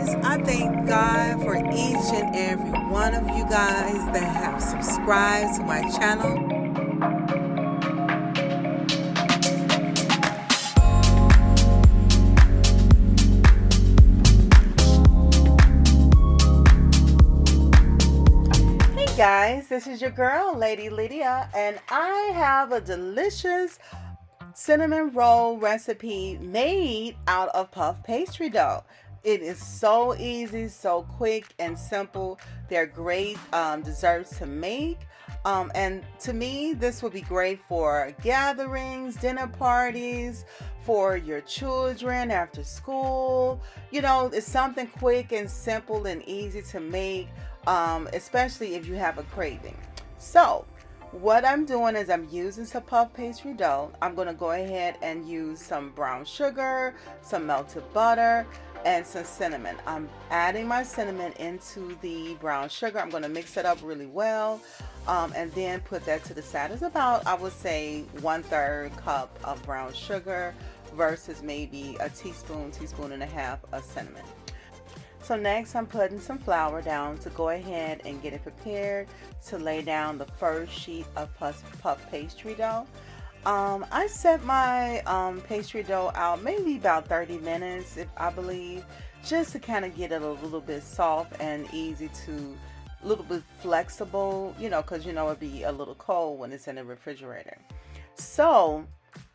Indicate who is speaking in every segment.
Speaker 1: guys, I thank God for each and every one of you guys that have subscribed to my channel. Hey guys, this is your girl, Lady Lydia, and I have a delicious cinnamon roll recipe made out of puff pastry dough. It is so easy, so quick and simple. They're great desserts to make. And to me, this would be great for gatherings, dinner parties, for your children after school. You know, it's something quick and simple and easy to make, especially if you have a craving. So what I'm doing is I'm using some puff pastry dough. I'm going to go ahead and use some brown sugar, some melted butter, and some cinnamon. I'm adding my cinnamon into the brown sugar. I'm going to mix it up really well, and then put that to the side. It's about, I would say, 1/3 cup of brown sugar versus maybe a teaspoon and a half of cinnamon. So next I'm putting some flour down to go ahead and get it prepared to lay down the first sheet of puff pastry dough. I set my pastry dough out maybe about 30 minutes, I believe, just to kind of get it a little bit soft and easy to, a little bit flexible, you know, because you know it'd be a little cold when it's in the refrigerator. So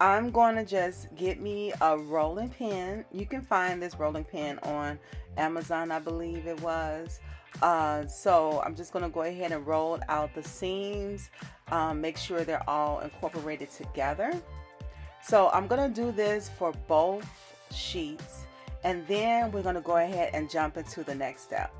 Speaker 1: I'm going to just get me a rolling pin. You can find this rolling pin on Amazon, I believe it was. So I'm just going to go ahead and roll out the seams. Make sure they're all incorporated together. So I'm going to do this for both sheets, and then we're going to go ahead and jump into the next step.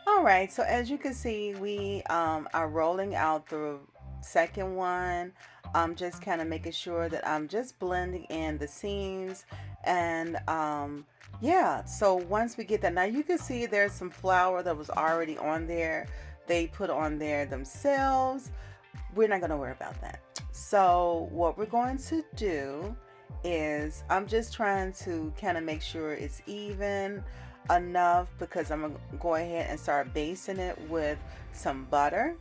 Speaker 1: Alright, so as you can see, we are rolling out the second one. I'm just kind of making sure that I'm just blending in the seams, and yeah, so once we get that, now you can see there's some flour that was already on there. They put on there themselves. We're not going to worry about that. So what we're going to do is I'm just trying to kind of make sure it's even enough, because I'm going to go ahead and start basting it with some butter.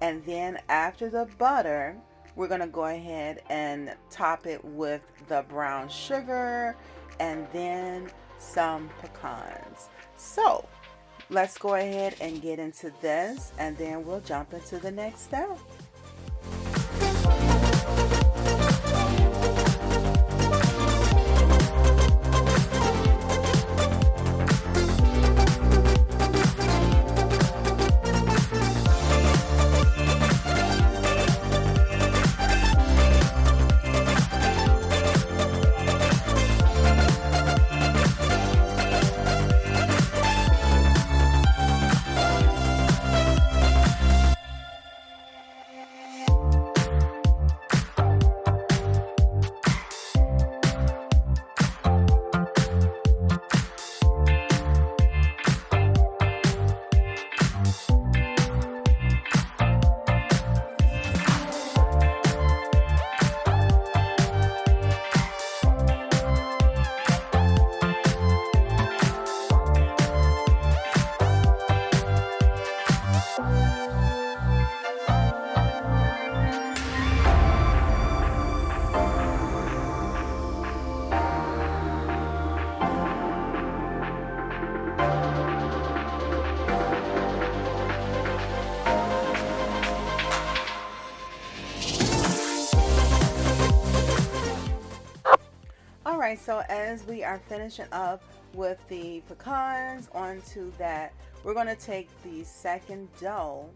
Speaker 1: And then after the butter, we're going to go ahead and top it with the brown sugar and then some pecans. So let's go ahead and get into this, and then we'll jump into the next step. All right, so as we are finishing up with the pecans onto that, we're going to take the second dough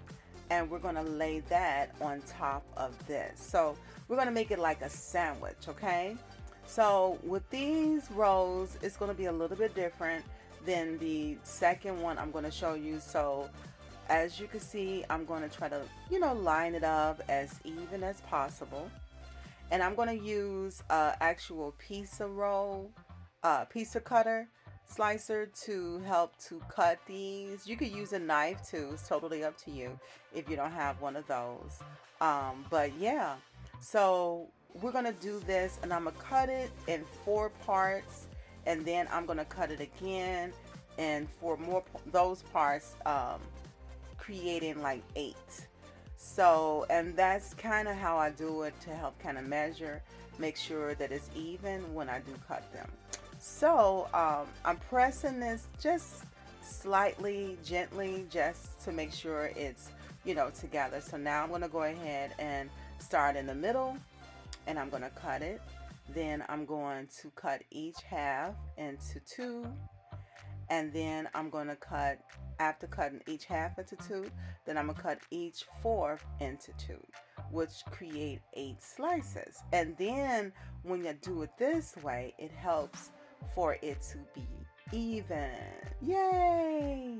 Speaker 1: and we're going to lay that on top of this. So we're going to make it like a sandwich, okay? So with these rolls, it's going to be a little bit different than the second one I'm going to show you. So as you can see, I'm going to try to, line it up as even as possible. And I'm going to use actual pizza roll, pizza cutter slicer to help to cut these. You could use a knife too. It's totally up to you if you don't have one of those. But yeah, so we're going to do this and I'm going to cut it in 4 parts and then I'm going to cut it again and for more those parts, creating like 8. So, and that's kind of how I do it to help kind of measure, make sure that it's even when I do cut them. So, I'm pressing this just slightly, gently, just to make sure it's, together. So now I'm going to go ahead and start in the middle and I'm going to cut it. Then I'm going to cut each half into 2. And then I'm going to cut, after cutting each half into 2, then I'm going to cut each fourth into 2, which create 8 slices. And then when you do it this way, it helps for it to be even. Yay!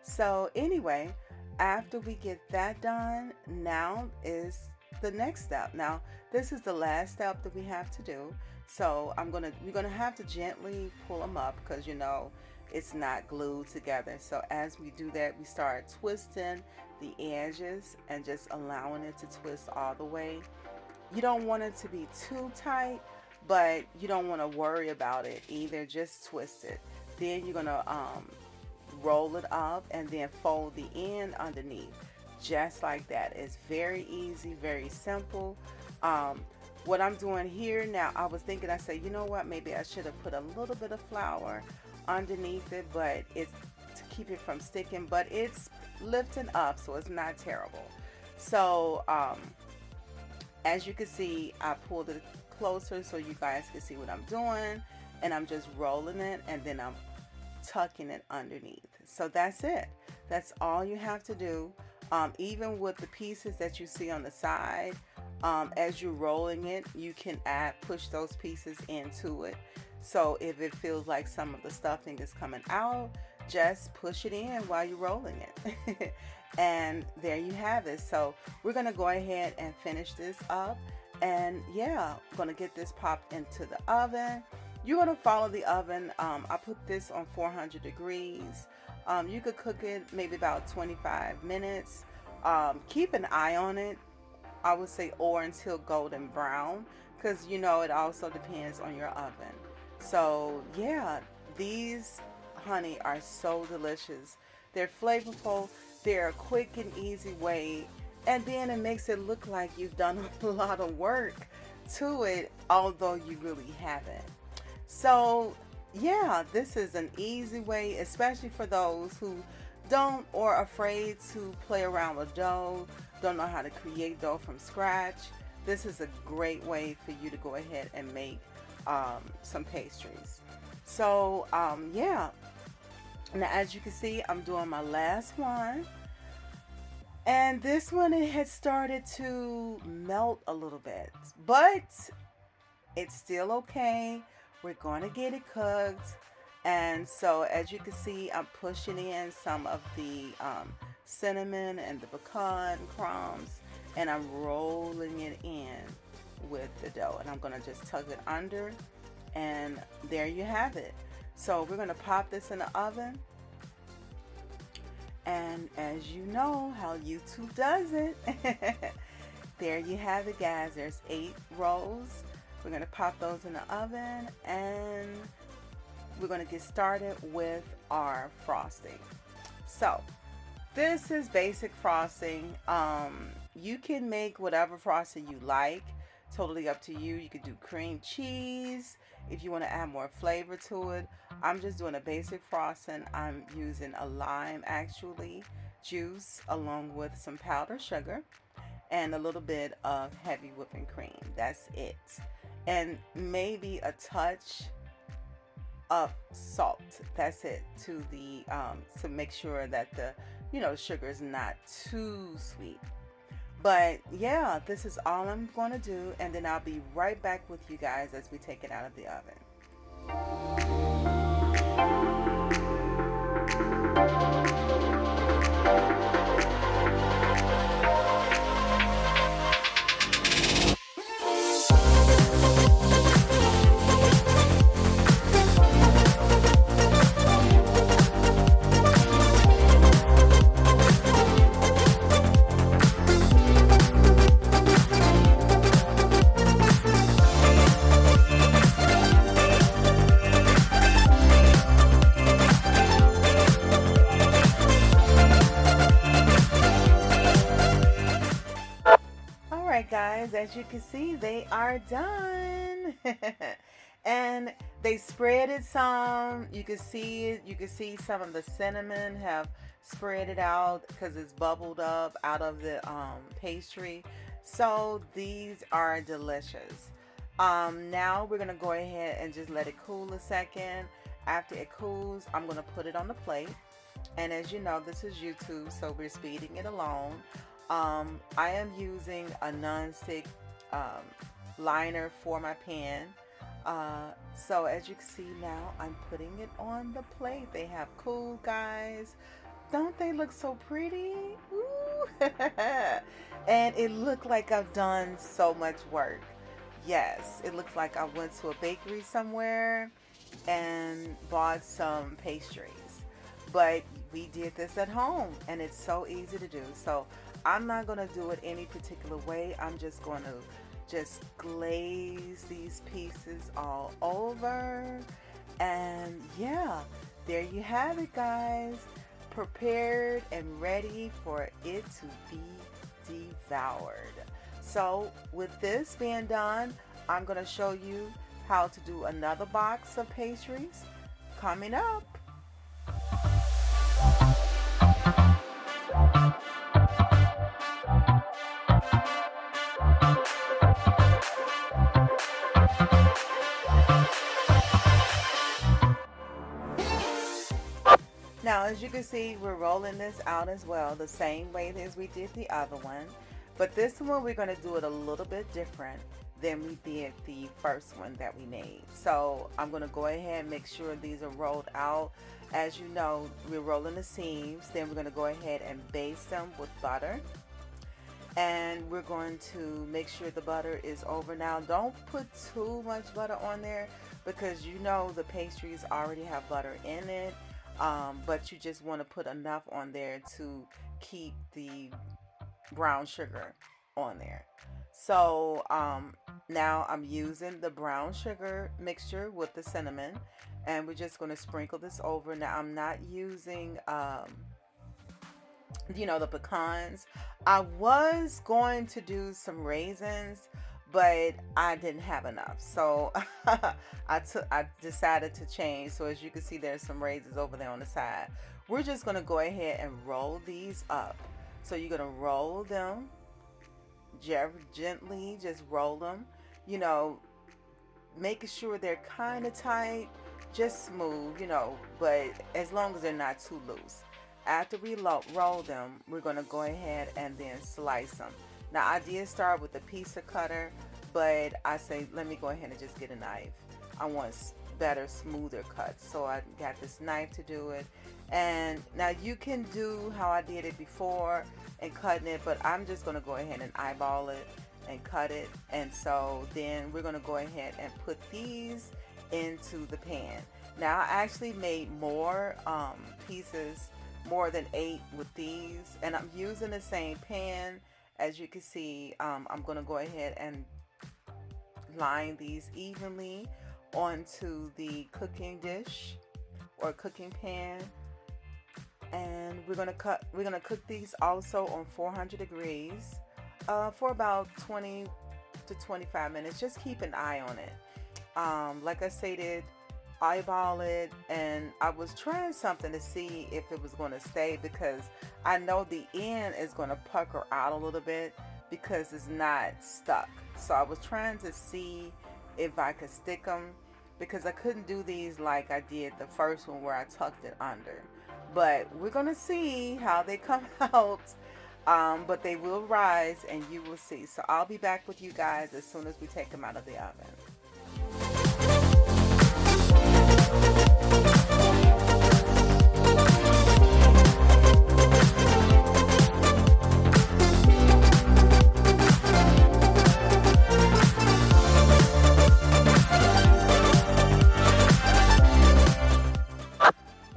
Speaker 1: So anyway, after we get that done, now is the next step. Now, this is the last step that we have to do. So we're gonna have to gently pull them up because it's not glued together. So as we do that, we start twisting the edges and just allowing it to twist all the way. You don't want it to be too tight, but you don't want to worry about it either. Just twist it. Then you're gonna roll it up and then fold the end underneath, just like that. It's very easy, very simple. What I'm doing here now, I was thinking, I said, you know what, maybe I should have put a little bit of flour underneath it, but it's to keep it from sticking, but it's lifting up, so it's not terrible. So as you can see, I pulled it closer so you guys can see what I'm doing, and I'm just rolling it and then I'm tucking it underneath. So that's it. That's all you have to do. Even with the pieces that you see on the side, as you're rolling it, you can push those pieces into it. So if it feels like some of the stuffing is coming out, just push it in while you're rolling it. And there you have it. So we're going to go ahead and finish this up. And yeah, I'm going to get this popped into the oven. You're going to follow the oven. I put this on 400 degrees. You could cook it maybe about 25 minutes. Keep an eye on it. I would say or until golden brown, because it also depends on your oven. So yeah, these honey are so delicious. They're flavorful. They're a quick and easy way, and then it makes it look like you've done a lot of work to it, although you really haven't. So yeah, this is an easy way, especially for those who don't or are afraid to play around with dough, don't know how to create dough from scratch. This is a great way for you to go ahead and make some pastries. So yeah, now as you can see, I'm doing my last one, and this one, it had started to melt a little bit, but it's still okay. We're going to get it cooked. And so as you can see, I'm pushing in some of the cinnamon and the pecan crumbs, and I'm rolling it in with the dough, and I'm going to just tug it under, and there you have it. So we're going to pop this in the oven, and as you know how YouTube does it, there you have it, guys. There's 8 rolls. We're going to pop those in the oven, and we're going to get started with our frosting. So this is basic frosting. You can make whatever frosting you like, totally up to you. You could do cream cheese if you want to add more flavor to it. I'm just doing a basic frosting. I'm using a lime actually juice along with some powdered sugar and a little bit of heavy whipping cream. That's it. and maybe a touch of salt. That's it, to make sure that the sugar is not too sweet. But yeah, this is all I'm going to do, and then I'll be right back with you guys as we take it out of the oven. All right, guys, as you can see, they are done. And they spread it some. You can see it. You can see some of the cinnamon have spread it out because it's bubbled up out of the pastry. So these are delicious. Now we're gonna go ahead and just let it cool a second. After it cools, I'm gonna put it on the plate. And as you know, this is YouTube, so we're speeding it along. I am using a non-stick um, liner for my pan. So as you can see now, I'm putting it on the plate. They have cool, guys. Don't they look so pretty? Ooh. And it looked like I've done so much work. Yes, it looks like I went to a bakery somewhere and bought some pastries. But we did this at home, and it's so easy to do. So I'm not going to do it any particular way. I'm just going to just glaze these pieces all over. And yeah, there you have it, guys. Prepared and ready for it to be devoured. So with this being done, I'm going to show you how to do another box of pastries coming up. Now, as you can see, we're rolling this out as well, the same way as we did the other one. But this one, we're going to do it a little bit different than we did the first one that we made. So I'm going to go ahead and make sure these are rolled out. As you know, we're rolling the seams. Then we're going to go ahead and baste them with butter. And we're going to make sure the butter is over. Now, don't put too much butter on there because you know the pastries already have butter in it. But you just want to put enough on there to keep the brown sugar on there. So now I'm using the brown sugar mixture with the cinnamon, and we're just going to sprinkle this over. Now I'm not using the pecans. I was going to do some raisins, but I didn't have enough, so I decided to change. So as you can see, there's some raisins over there on the side. We're just gonna go ahead and roll these up. So you're gonna roll them gently, just roll them, making sure they're kind of tight, just smooth, but as long as they're not too loose. After we roll them, we're going to go ahead and then slice them. Now, I did start with a pizza cutter, but I say, let me go ahead and just get a knife. I want better, smoother cuts. So I got this knife to do it. And now you can do how I did it before and cutting it, but I'm just going to go ahead and eyeball it and cut it. And so then we're going to go ahead and put these into the pan. Now, I actually made more pieces, more than 8 with these, and I'm using the same pan. As you can see, I'm going to go ahead and line these evenly onto the cooking dish or cooking pan, and we're going to cook these also on 400 degrees for about 20 to 25 minutes. Just keep an eye on it. Like I stated, eyeball it, and I was trying something to see if it was going to stay, because I know the end is going to pucker out a little bit because it's not stuck. So I was trying to see if I could stick them, because I couldn't do these like I did the first one where I tucked it under. But we're gonna see how they come out. But they will rise and you will see. So I'll be back with you guys as soon as we take them out of the oven.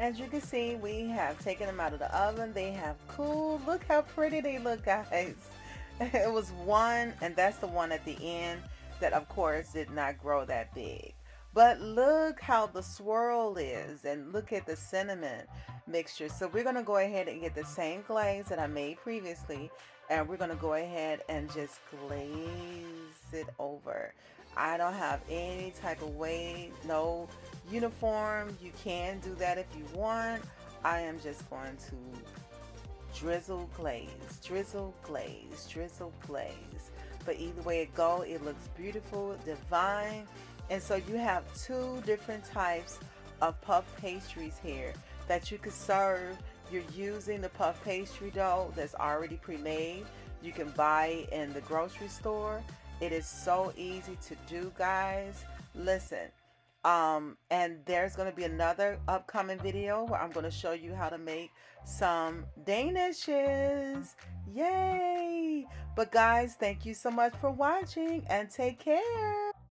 Speaker 1: As you can see, we have taken them out of the oven. They have cooled. Look how pretty they look, guys. It was one, and that's the one at the end that, of course, did not grow that big. But look how the swirl is, and look at the cinnamon mixture. So we're going to go ahead and get the same glaze that I made previously, and we're going to go ahead and just glaze it over. I don't have any type of way, no uniform. You can do that if you want. I am just going to drizzle glaze, drizzle glaze, drizzle glaze. But either way it go, it looks beautiful, divine. And so you have two different types of puff pastries here that you could serve. You're using the puff pastry dough that's already pre-made. You can buy it in the grocery store. It is so easy to do, guys. Listen, and there's going to be another upcoming video where I'm going to show you how to make some danishes. Yay! But guys, thank you so much for watching and take care.